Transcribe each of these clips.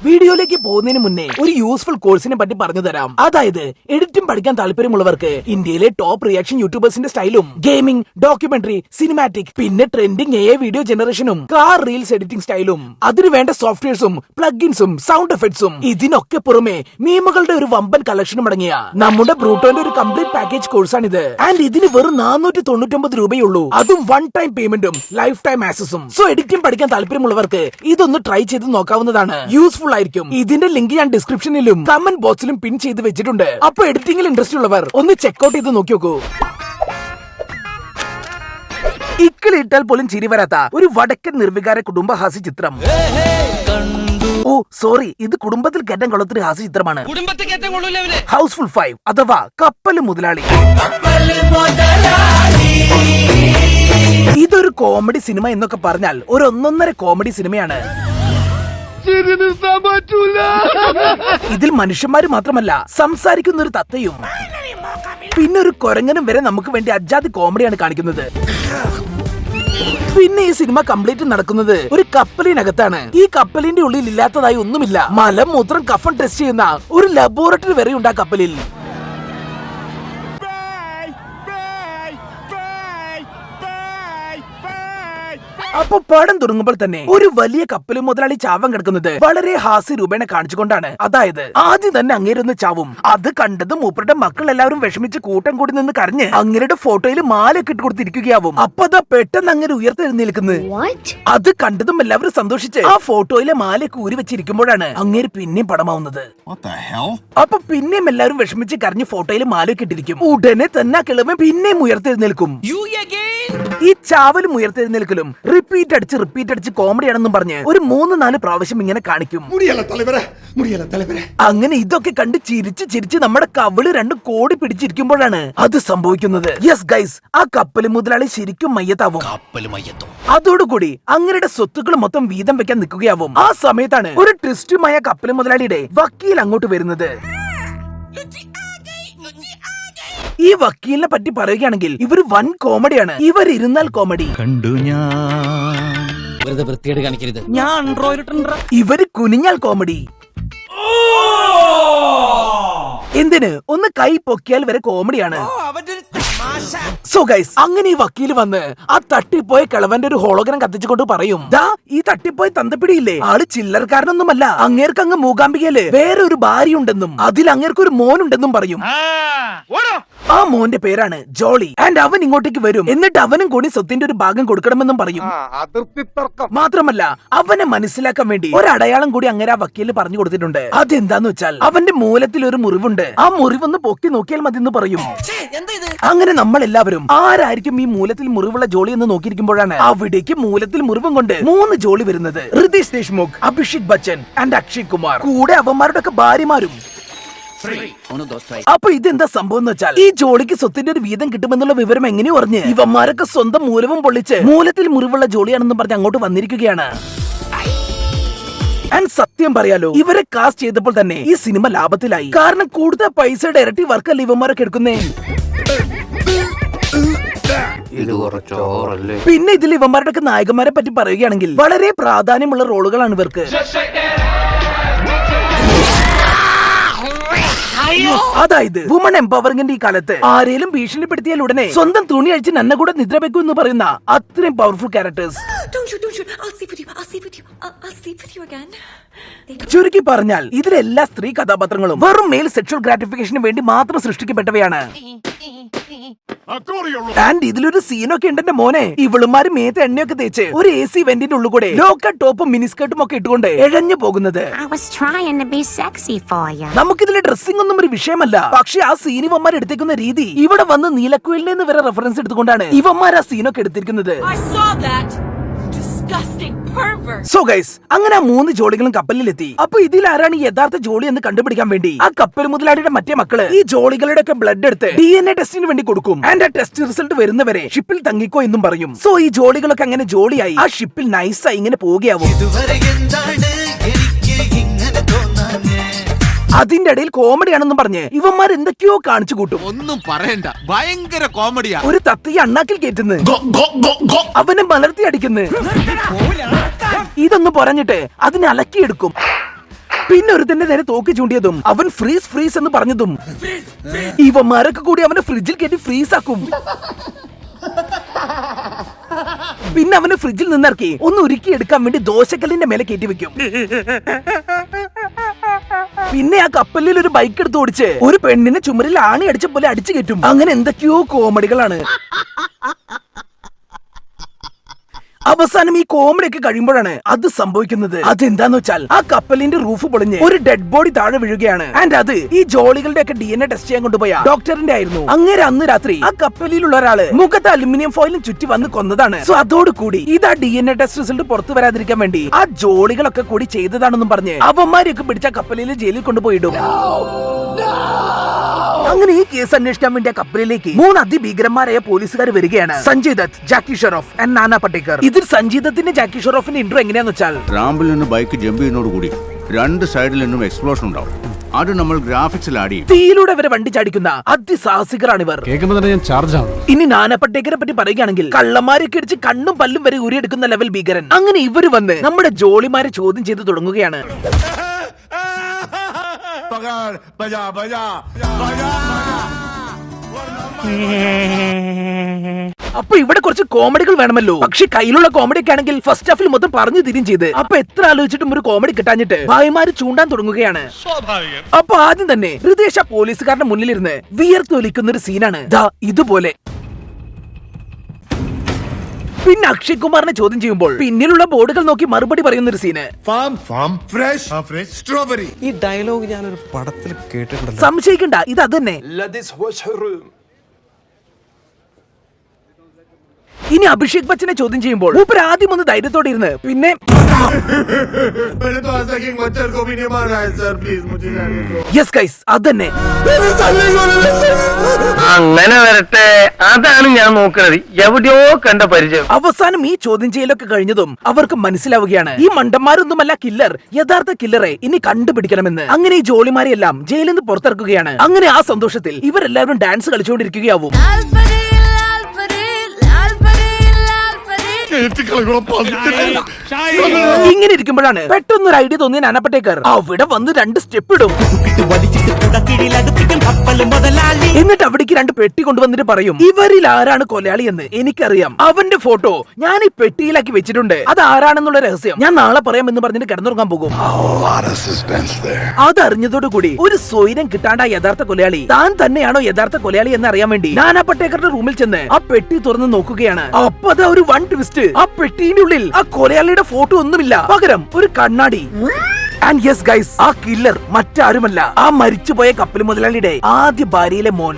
വീഡിയോയിലേക്ക് പോകുന്നതിന് മുന്നേ ഒരു യൂസ്ഫുൾ കോഴ്സിനെ പറ്റി പറഞ്ഞു തരാം. അതായത് എഡിറ്റിംഗ് പഠിക്കാൻ താല്പര്യമുള്ളവർക്ക് ഇന്ത്യയിലെ ടോപ്പ് റിയാക്ഷൻ യൂട്യൂബേഴ്സിന്റെ സ്റ്റൈലും ഗെയിമിംഗ്, ഡോക്യുമെന്ററി, സിനിമാറ്റിക്, പിന്നെ ട്രെൻഡിംഗ് AI വീഡിയോ ജനറേഷനും കാർ റീൽസ് എഡിറ്റിംഗ് സ്റ്റൈലും അതിന് വേണ്ട സോഫ്റ്റ്വെയർസും പ്ലഗിൻസും സൗണ്ട് എഫക്ട്സും ഇതിനൊക്കെ പുറമെ മീമുകളുടെ ഒരു വമ്പൻ കളക്ഷനും അടങ്ങിയ നമ്മുടെ ബ്രൂട്ടോന്റെ ഒരു കംപ്ലീറ്റ് പാക്കേജ് കോഴ്സാണിത്. ആൻഡ് ഇതിന് വെറും 499 രൂപയുള്ളൂ. അതും വൺ ടൈം പേയ്മെന്റും ലൈഫ് ടൈം ആക്സസും. സോ എഡിറ്റിംഗ് പഠിക്കാൻ താല്പര്യമുള്ളവർക്ക് ഇതൊന്ന് ട്രൈ ചെയ്ത് നോക്കാവുന്നതാണ്. യൂസ്ഫുൾ ആയിരിക്കും. ഇതിന്റെ ലിങ്ക് ഞാൻ ഡിസ്ക്രിപ്ഷനിലും കമന്റ് ബോക്സിലും പിൻ ചെയ്ത് വെച്ചിട്ടുണ്ട്. അപ്പൊ എഡിറ്റിംഗിൽ ഇൻട്രസ്റ്റ് ഉള്ളവർ ഒന്ന് ചെക്ക്ഔട്ട് ചെയ്ത് നോക്കി നോക്കൂ. ഇക്കിളിട്ടാൽ പോലും ചിരി വരാത്ത ഒരു വടക്കൻ നിർവികാര കുടുംബഹാസ്യ ചിത്രം. ഓ സോറി, ഇത് കുടുംബത്തിൽ കയറ്റം കൊള്ളത്തൊരു ഹാസ്യ ചിത്രമാണ്. ഹൗസ്ഫുൾ 5 അഥവാ കപ്പല് മുതലാളി. ഇതൊരു കോമഡി സിനിമ എന്നൊക്കെ പറഞ്ഞാൽ ഒരു ഒന്നൊന്നര കോമഡി സിനിമയാണ്. ഇതിൽ മനുഷ്യന്മാര് മാത്രമല്ല, സംസാരിക്കുന്ന ഒരു തത്തയും പിന്നെ ഒരു കുരങ്ങനും വരെ നമുക്ക് വേണ്ടി അജാതി കോമഡിയാണ് കാണിക്കുന്നത്. പിന്നെ ഈ സിനിമ കംപ്ലീറ്റ് നടക്കുന്നത് ഒരു കപ്പലിനകത്താണ്. ഈ കപ്പലിന്റെ ഉള്ളിൽ ഇല്ലാത്തതായി ഒന്നുമില്ല. മലം, മൂത്രം, കഫൻ ടെസ്റ്റ് ചെയ്യുന്ന ഒരു ലബോറട്ടറി വരെ ഉണ്ട് ആ കപ്പലിൽ. അപ്പൊ പടം തുടങ്ങുമ്പോൾ തന്നെ ഒരു വലിയ കപ്പല് മുതലാളി ചാവം കിടക്കുന്നത് വളരെ ഹാസ്യ രൂപേണ കാണിച്ചുകൊണ്ടാണ്. അതായത് ആദ്യം തന്നെ അങ്ങേരൊന്ന് ചാവും. അത് കണ്ടത് മൂപ്പരുടെ മക്കൾ എല്ലാവരും വിഷമിച്ച് കൂട്ടം കൂടി നിന്ന് കരഞ്ഞ് അങ്ങേരുടെ ഫോട്ടോയിൽ മാലയൊക്കെ ഇട്ട് കൊടുത്തിരിക്കുകയാവും. അപ്പൊ അതാ പെട്ടെന്ന് അങ്ങനെ ഉയർത്തെഴുന്നേൽക്കുന്നു. അത് കണ്ടതും എല്ലാവരും സന്തോഷിച്ച് ആ ഫോട്ടോയിലെ മാലയൊക്കെ ഊരി വെച്ചിരിക്കുമ്പോഴാണ് അങ്ങേര് പിന്നെയും പടമാവുന്നത്. അപ്പൊ പിന്നെയും എല്ലാവരും വിഷമിച്ച് കരഞ്ഞ് ഫോട്ടോയിൽ മാലയൊക്കെ ഇട്ടിരിക്കും. ഉടനെ തന്നെ കിളവൻ പിന്നെയും ഉയർത്തെഴുന്നേൽക്കും. ഈ ചാവലും ഉയർത്തെഴുന്നേൽക്കലും റിപ്പീറ്റ് അടിച്ച് കോമഡിയാണെന്നും പറഞ്ഞ് ഒരു 3-4 പ്രാവശ്യം ഇങ്ങനെ കാണിക്കും. അങ്ങനെ ഇതൊക്കെ കണ്ട് ചിരിച്ച് നമ്മുടെ കവിള് 2 കോടി പിടിച്ചിരിക്കുമ്പോഴാണ് അത് സംഭവിക്കുന്നത്. യെസ് ഗൈസ്, ആ കപ്പല് മുതലാളി ശരിക്കും മയ്യത്താവും. അതോടുകൂടി അങ്ങയുടെ സ്വത്തുക്കൾ മൊത്തം വീതം വെക്കാൻ നിൽക്കുകയാവും. ആ സമയത്താണ് ഒരു ട്വിസ്റ്റുമായ കപ്പല് മുതലാളിയുടെ വക്കീൽ അങ്ങോട്ട് വരുന്നത്. ഈ വക്കീലിനെ പറ്റി പറയുകയാണെങ്കിൽ ഇവര് വൻ കോമഡിയാണ്. ഇവർ ഇരുന്നാൽ കോമഡി കണ്ടു ഞാൻ ഇവര് കുനിഞ്ഞാൽ കോമഡി. എന്തിന് ഒന്ന് കൈ പൊക്കിയാൽ വരെ കോമഡിയാണ്. സോ ഗൈസ്, അങ്ങനെ ഈ വക്കീല് വന്ന് ആ തട്ടിപ്പോയ കിളവന്റെ ഒരു ഹോളോഗ്രാം കത്തിച്ചുകൊണ്ട് പറയും, ദാ ഈ തട്ടിപ്പോയ തന്തപ്പിടിയില്ലേ, ആള് ചില്ലറക്കാരനൊന്നുമല്ല. അങ്ങേർക്ക് അങ്ങ് മൂകാംബികയില് വേറെ ഒരു ഭാര്യ ഉണ്ടെന്നും അതിൽ അങ്ങേർക്ക് ഒരു മോനുണ്ടെന്നും പറയും. ആ മോന്റെ പേരാണ് ജോളി. ആൻഡ് അവൻ ഇങ്ങോട്ടേക്ക് വരും. എന്നിട്ട് അവനും കൂടി സ്വത്തിന്റെ ഒരു ഭാഗം കൊടുക്കണമെന്നും പറയും. മാത്രമല്ല അവനെ മനസ്സിലാക്കാൻ വേണ്ടി ഒരു അടയാളം കൂടി അങ്ങനെ ആ വക്കീല് പറഞ്ഞു കൊടുത്തിട്ടുണ്ട്. അതെന്താന്ന് വെച്ചാൽ അവന്റെ മൂലത്തിൽ ഒരു മുറിവുണ്ട്. ആ മുറിവൊന്ന് പൊക്കി നോക്കിയാൽ മതി എന്ന് പറയും. അങ്ങനെ നമ്മൾ എല്ലാവരും ആരായിരിക്കും ഈ മൂലത്തിൽ മുറിവുള്ള ജോളി എന്ന് നോക്കിയിരിക്കുമ്പോഴാണ് അവിടേക്ക് മൂലത്തിൽ മുറിവും കൊണ്ട് 3 ജോളി വരുന്നത്. ഋതീഷ് ദേശ്മുഖ്, അഭിഷേക് ബച്ചൻ ആൻഡ് അക്ഷയ് കുമാർ, കൂടെ അവന്മാരുടെ ഒക്കെ ഭാര്യമാരും. അപ്പൊ ഇതെന്താ സംഭവം എന്ന് വെച്ചാൽ ഈ ജോളിക്ക് സ്വത്തിന്റെ ഒരു വീതം കിട്ടുമെന്നുള്ള വിവരം എങ്ങനെയോ അറിഞ്ഞ് ഇവന്മാരൊക്കെ സ്വന്തം മൂലവും പൊള്ളിച്ച് മൂലത്തിൽ മുറിവുള്ള ജോളിയാണെന്നും പറഞ്ഞ് അങ്ങോട്ട് വന്നിരിക്കുകയാണ്. ആൻഡ് സത്യം പറയാലോ, ഇവരെ കാസ്റ്റ് ചെയ്തപ്പോൾ തന്നെ ഈ സിനിമ ലാഭത്തിലായി. കാരണം കൂടുതൽ പൈസയുടെ ഇരട്ടി വർക്കല്ല ഇവന്മാരൊക്കെ എടുക്കുന്നേ. പിന്നെ ഇതിൽ ഇവന്മാരുടെ ഒക്കെ നായകന്മാരെ പറ്റി പറയുകയാണെങ്കിൽ വളരെ പ്രാധാന്യമുള്ള റോളുകളാണ് ഇവർക്ക്. അതായത് വുമൺ എംപവറിംഗിന്റെ ഈ കാലത്ത് ആരെയും ഭീഷണിപ്പെടുത്തിയാൽ ഉടനെ സ്വന്തം തുണി അഴിച്ച് നന്ന കൂടെ നിദ്ര വെക്കും എന്ന് പറയുന്ന അത്രയും പവർഫുൾ ക്യാരക്ടേഴ്സ്. ചുരുക്കി പറഞ്ഞാൽ ഇതിലെല്ലാ സ്ത്രീ കഥാപാത്രങ്ങളും വെറും മെയിൽ സെക്ഷൽ ഗ്രാറ്റിഫിക്കേഷന് വേണ്ടി മാത്രം സൃഷ്ടിക്കപ്പെട്ടവയാണ്. ആൻഡ് ഇതിലൊരു സീനൊക്കെ ഉണ്ടെന്റെ മോനെ. ഇവളുമാര് മേത്ത് എണ്ണയൊക്കെ തേച്ച് ഒരു AC വെന്റിന്റെ ഉള്ളിൽ കൂടെ ലോക്കൽ ടോപ്പും മിനിസ്കർട്ടും ഒക്കെ ഇട്ടുകൊണ്ട് എഴഞ്ഞു പോകുന്നത്. നമുക്കിതിലെ ഡ്രസ്സിംഗ് ഒന്നും ഒരു വിഷയമല്ല. പക്ഷെ ആ സീൻ ഇവന്മാർ എടുത്തേക്കുന്ന രീതി, ഇവിടെ വന്ന് നീലക്കുയിലിൽ നിന്ന് വരെ റെഫറൻസ് എടുത്തുകൊണ്ടാണ് ഇവന്മാർ ആ സീനൊക്കെ എടുത്തിരിക്കുന്നത്. സോ ഗൈസ്, അങ്ങനെ ആ 3 ജോളികളും കപ്പലിലെത്തി. അപ്പൊ ഇതിൽ ആരാണ് ഈ യഥാർത്ഥ ജോളി എന്ന് കണ്ടുപിടിക്കാൻ വേണ്ടി ആ കപ്പൽ മുതലാളിയുടെ മറ്റേ മക്കള് ഈ ജോളികളുടെ ഒക്കെ ബ്ലഡ് എടുത്ത് DNA ടെസ്റ്റിന് വേണ്ടി കൊടുക്കും. ആൻഡ് ആ ടെസ്റ്റ് റിസൾട്ട് വരുന്നവരെ ഷിപ്പിൽ തങ്ങിക്കോ എന്നും പറയും. സോ ഈ ജോളികളൊക്കെ അങ്ങനെ ജോളിയായി ആ ഷിപ്പിൽ നൈസായി ഇങ്ങനെ പോവുകയാവും. അതിന്റെ ഇടയിൽ കോമഡിയാണെന്നും പറഞ്ഞ് ഇവന്മാർ എന്തൊക്കെയോ കാണിച്ചു കൂട്ടും. ഒന്നും പറയണ്ട, ഭയങ്കര കോമഡിയാ. ഒരു തത്തയെ അണ്ണാക്കിൽ കേറ്റുന്നു, അവനെ മലർത്തി അടിക്കുന്നു. ഇതൊന്ന് പറഞ്ഞിട്ട് അതിനെ അലക്കിയെടുക്കും. പിന്നെ ഒരുത്തന്റെ നേരെ തോക്കി ചൂണ്ടിയതും അവൻ ഫ്രീസ് ഫ്രീസ് എന്ന് പറഞ്ഞതും ഇവന്മാരൊക്കെ കൂടി അവനെ ഫ്രിഡ്ജിൽ കയറ്റി ഫ്രീസ് ആക്കും. പിന്നെ അവനെ ഫ്രിഡ്ജിൽ നിന്നിറക്കി ഒന്ന് ഉരുക്കി എടുക്കാൻ വേണ്ടി ദോശക്കല്ലിന്റെ മേലെ കയറ്റി വെക്കും. പിന്നെ ആ കപ്പലിൽ ഒരു ബൈക്ക് എടുത്ത് ഓടിച്ച് ഒരു പെണ്ണിനെ ചുമരിൽ ആണി അടിച്ച പോലെ അടിച്ചു കയറ്റും. അങ്ങനെ എന്തൊക്കെയോ കോമഡികളാണ്. അവസാനം ഈ കോമഡി ഒക്കെ കഴിയുമ്പോഴാണ് അത് സംഭവിക്കുന്നത്. അതെന്താന്ന് വെച്ചാൽ ആ കപ്പലിന്റെ റൂഫ് പൊളിഞ്ഞ് ഒരു ഡെഡ് ബോഡി താഴെ വീഴുകയാണ്. ആൻഡ് അത് ഈ ജോളികളുടെ ഒക്കെ DNA ടെസ്റ്റ് ചെയ്യാൻ കൊണ്ടുപോയ ഡോക്ടറിന്റെ ആയിരുന്നു. അങ്ങനെ അന്ന് രാത്രി ആ കപ്പലിലുള്ള ഒരാള് മുഖത്ത് അലുമിനിയം ഫോയിലും ചുറ്റി വന്ന് കൊന്നതാണ്. സോ അതോടുകൂടി ഇത് ആ DNA ടെസ്റ്റ് റിസൾട്ട് പുറത്തു വരാതിരിക്കാൻ വേണ്ടി ആ ജോളികളൊക്കെ കൂടി ചെയ്തതാണെന്നും പറഞ്ഞ് അവന്മാരെയൊക്കെ പിടിച്ച കപ്പലിൽ ജയിലിൽ കൊണ്ടുപോയിടും. അങ്ങനെ ഈ കേസ് അന്വേഷിക്കാൻ വേണ്ടി ആ കപ്പലിലേക്ക് 3 അതിഭീകരന്മാരായ പോലീസുകാർ വരികയാണ്. സഞ്ജയ് ദത്ത്, ജാക്കി ഷെറോഫ് ആൻഡ് നാനാ പട്ടേക്കർ. ഇതിൽ സഞ്ജയ് ദത്തിന്റെ ജാക്കി ഷെറോഫിന്റെ ഇന്റർ എങ്ങനെയാന്ന് വെച്ചാൽ റാമ്പിൽ നിന്ന് ബൈക്ക് ജമ്പ് ചെയ്യുന്നതോടുകൂടി 2 സൈഡിൽ നിന്നും എക്സ്പ്ലോഷൻ ഉണ്ടാവും. അത് നമ്മൾ ഗ്രാഫിക്സിൽ ആഡ് ചെയ്യും. തീയിലൂടെ വരെ വണ്ടി ചാടിക്കുന്ന അതിസാഹസികരാണിവർ. ഇനി നാനാ പട്ടേക്കറെ പറ്റി പറയുകയാണെങ്കിൽ കള്ളന്മാരൊക്കെ ഇടിച്ച് കണ്ണും പല്ലും വരെ ഊരിയെടുക്കുന്ന ലെവൽ ഭീകരൻ. അങ്ങനെ ഇവര് വന്ന് നമ്മുടെ ജോളിമാരെ ചോദ്യം ചെയ്ത് തുടങ്ങുകയാണ്. അപ്പൊ ഇവിടെ കുറച്ച് കോമഡികൾ വേണമല്ലോ. പക്ഷെ കയ്യിലുള്ള കോമഡി ഒക്കെ ആണെങ്കിൽ ഫസ്റ്റ് ഹാഫിൽ മൊത്തം പറഞ്ഞു തിരിയും ചെയ്ത് അപ്പൊ എത്ര ആലോചിച്ചിട്ടും ഒരു കോമഡി കിട്ടാഞ്ഞിട്ട് ഭായിമാര് ചൂണ്ടാൻ തുടങ്ങുകയാണ്. അപ്പൊ ആദ്യം തന്നെ ഹൃദേശ പോലീസുകാരുടെ മുന്നിലിരുന്ന് വിയർത്തൊലിക്കുന്ന ഒരു സീനാണ് ദാ ഇതുപോലെ. പിന്നെ അക്ഷയ് കുമാറിനെ ചോദ്യം ചെയ്യുമ്പോൾ പിന്നിലുള്ള ബോർഡുകൾ നോക്കി മറുപടി പറയുന്ന ഒരു സീന്. ഈ ഡയലോഗ് ഞാനൊരു പടത്തിൽ കേട്ടിട്ടുണ്ട്. സംശയിക്കണ്ട, ഇത് അത് തന്നെ. ഇനി അഭിഷേക് ബച്ചനെ ചോദ്യം ചെയ്യുമ്പോൾ മൂപ്പർ ആദ്യം ഒന്ന് ധൈര്യത്തോടെ ഇരുന്ന് പിന്നെ യെസ് ഗൈസ് അതന്നെ അങ്ങനെ വരട്ടെ, അതാണ് ഞാൻ നോക്കുന്നത്. എവിടെയോ കണ്ട പരിചയം. അവസാനം ഈ ചോദ്യം ചെയ്യലൊക്കെ കഴിഞ്ഞതും അവർക്ക് മനസ്സിലാവുകയാണ് ഈ മണ്ടന്മാരൊന്നുമല്ല കില്ലർ, യഥാർത്ഥ കില്ലറെ ഇനി കണ്ടുപിടിക്കണമെന്ന്. അങ്ങനെ ഈ ജോളിമാരെ എല്ലാം ജയിലിൽ നിന്ന് പുറത്തിറക്കുകയാണ്. അങ്ങനെ ആ സന്തോഷത്തിൽ ഇവരെല്ലാവരും ഡാൻസ് കളിച്ചുകൊണ്ടിരിക്കുകയാവും. ഇങ്ങനെ ഇരിക്കുമ്പോഴാണ് പെട്ടെന്നൊരു ഐഡിയ തോന്നിയ നാനാ പട്ടേക്കർ അവിടെ വന്ന് 2 സ്റ്റെപ്പ് ഇടും. എന്നിട്ട് അവിടേക്ക് 2 പെട്ടി കൊണ്ടുവന്നിട്ട് പറയും ഇവരിൽ ആരാണ് കൊലയാളി എന്ന് എനിക്കറിയാം. അവന്റെ ഫോട്ടോ ഞാൻ ഈ പെട്ടിയിലാക്കി വെച്ചിട്ടുണ്ട്. അത് ആരാണെന്നുള്ള രഹസ്യം ഞാൻ നാളെ പറയാം എന്ന് പറഞ്ഞിട്ട് കിടന്നുറങ്ങാൻ പോകും. അതറിഞ്ഞതോടുകൂടി ഒരു സ്വൈരം കിട്ടാണ്ട യഥാർത്ഥ കൊലയാളി താൻ തന്നെയാണോ യഥാർത്ഥ കൊലയാളി എന്ന് അറിയാൻ വേണ്ടി നാനാ പട്ടേക്കറുടെ റൂമിൽ ചെന്ന് ആ പെട്ടി തുറന്ന് നോക്കുകയാണ്. അപ്പൊ അത് ഒരു 1 ട്വിസ്റ്റ്. ആ പെട്ടിന്റെ ഉള്ളിൽ ആ കൊലയാളിയുടെ ഫോട്ടോ ഒന്നുമില്ല, പകരം ഒരു കണ്ണാടി. ആൻഡ് യെസ് ഗൈസ്, ആ കില്ലർ മറ്റാരുമല്ല ആ മരിച്ചുപോയ കപ്പൽ മുതലാളിയുടെ ആദ്യ ഭാര്യയിലെ മോൻ.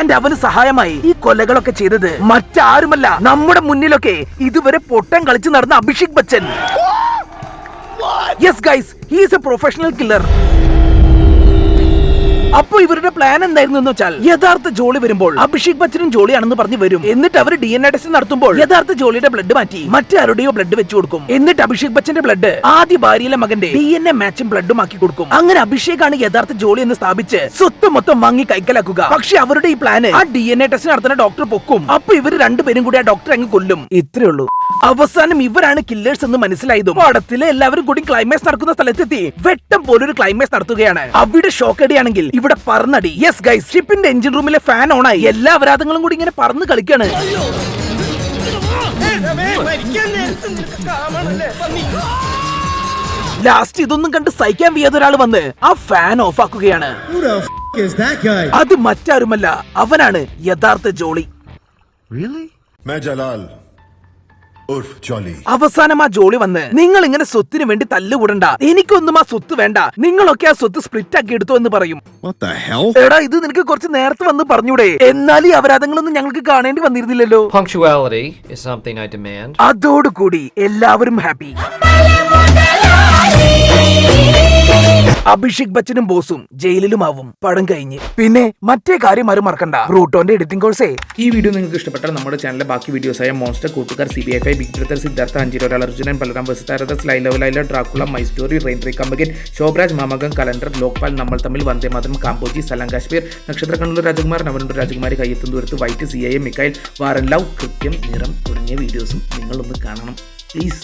ആൻഡ് അവന് സഹായമായി ഈ കൊലകളൊക്കെ ചെയ്തത് മറ്റാരുമല്ല നമ്മുടെ മുന്നിലൊക്കെ ഇതുവരെ പൊട്ടം കളിച്ച് നടന്ന Abhishek Bachchan. Yes guys, he is A professional killer. അപ്പൊ ഇവരുടെ പ്ലാൻ എന്തായിരുന്നു എന്ന് വെച്ചാൽ യഥാർത്ഥ ജോളി വരുമ്പോൾ അഭിഷേക് ബച്ചനും ജോളിയാണെന്ന് പറഞ്ഞു വരും. എന്നിട്ട് അവർ DNA ടെസ്റ്റ് നടത്തുമ്പോൾ യഥാർത്ഥ ജോളിയുടെ ബ്ലഡ് മാറ്റി മറ്റാരുടെയോ ബ്ലഡ് വെച്ചു കൊടുക്കും. എന്നിട്ട് അഭിഷേക് ബച്ചന്റെ ബ്ലഡ് ആദ്യ ഭാര്യയിലെ മകന്റെ DNA മാച്ചും ബ്ലഡും ആക്കി കൊടുക്കും. അങ്ങനെ അഭിഷേക് ആണ് യഥാർത്ഥ ജോളി എന്ന് സ്ഥാപിച്ച് സ്വത്ത് മൊത്തം വാങ്ങി കൈക്കലാക്കുക. പക്ഷെ അവരുടെ ഈ പ്ലാന് ആ DNA ടെസ്റ്റ് നടത്തുന്ന ഡോക്ടർ പൊക്കും. അപ്പൊ ഇവര് 2 പേരും കൂടി ആ ഡോക്ടറെ അങ്ങ് കൊല്ലും. ഇത്രേ ഉള്ളൂ. അവസാനം ഇവരാണ് കില്ലേഴ്സ് എന്ന് മനസ്സിലായതും പടത്തിലെ എല്ലാവരും കൂടി ക്ലൈമാക്സ് നടക്കുന്ന സ്ഥലത്തെത്തി വെട്ടം പോലൊരു ക്ലൈമാക്സ് നടത്തുകയാണ്. അവിടെ ഷോക്കടിയാണെങ്കിൽ ഇവിടെ പറന്നടി. യെസ് ഗൈസ്, ഷിപ്പിന്റെ എഞ്ചിൻ റൂമിലെ ഫാൻ ഓണായി എല്ലാ അപരാധങ്ങളും കൂടി ഇങ്ങനെ പറന്ന് കളിക്കാണ്. ലാസ്റ്റ് ഇതൊന്നും കണ്ട് സഹിക്കാൻ വയ്യാത്ത ഒരാൾ വന്ന് ആ ഫാൻ ഓഫ് ആക്കുകയാണ്. അത് മറ്റാരുമല്ല, അവനാണ് യഥാർത്ഥ ജോളി. അവസാനം ആ ജോളി വന്ന് നിങ്ങൾ ഇങ്ങനെ സ്വത്തിന് വേണ്ടി തല്ലുകൂടണ്ട, എനിക്കൊന്നും ആ സ്വത്ത് വേണ്ട, നിങ്ങളൊക്കെ ആ സ്വത്ത് സ്പ്ലിറ്റ് ആക്കി എടുത്തു എന്ന് പറയും. എടാ ഇത് നിനക്ക് കുറച്ച് നേരത്തെ വന്ന് പറഞ്ഞൂടെ? എന്നാൽ ഈ അപരാധങ്ങളൊന്നും ഞങ്ങൾക്ക് കാണേണ്ടി വന്നിരുന്നില്ലല്ലോ. Punctuality is something I demand. അതോടുകൂടി എല്ലാവരും ഹാപ്പി. അഭിഷേക് ബച്ചനും ബോസും ജയിലിലുമാവും പടം കഴിഞ്ഞ്. പിന്നെ മറ്റേ കാര്യം ആരും മറക്കണ്ട, ബ്രൂട്ടോന്റെ എഡിറ്റിംഗ് കോഴ്സേ. ഈ വീഡിയോ നിങ്ങൾക്ക് ഇഷ്ടപ്പെട്ടാൽ നമ്മുടെ ചാനലിലെ ബാക്കി വീഡിയോസായ മോൺസ്റ്റർ, കൂട്ടുകാർ, CBI5, ബിഗ് ബ്രദർ, സിദ്ധാർത്ഥ, അഞ്ചിരോരാൾ, അർജുനൻ, ബലറാം, വസുതാരദ, ലൈ ലവ് ലൈല, ഡ്രാക്കുള, മൈ സ്റ്റോറി, റെയിൻ റേ കമ്പഗൻ, ശോഭരാജ്, മാമകം, കലണ്ടർ, ലോക്പാൽ, നമ്മൾ തമ്മിൽ, വന്ദേ മാതരം, കാമ്പോജി, സലാം കാശ്മീർ, നക്ഷത്ര കണ്ണൂർ രാജകുമാർ, നവനൂർ രാജകുമാരി, കയ്യെത്തും ദൂരത്ത്, വൈറ്റ്, CIA, മിക്കായിൽ, വാറൻ ലവ്, കൃത്യം, നിറം തുടങ്ങിയ വീഡിയോസും നിങ്ങളൊന്ന് കാണണം പ്ലീസ്.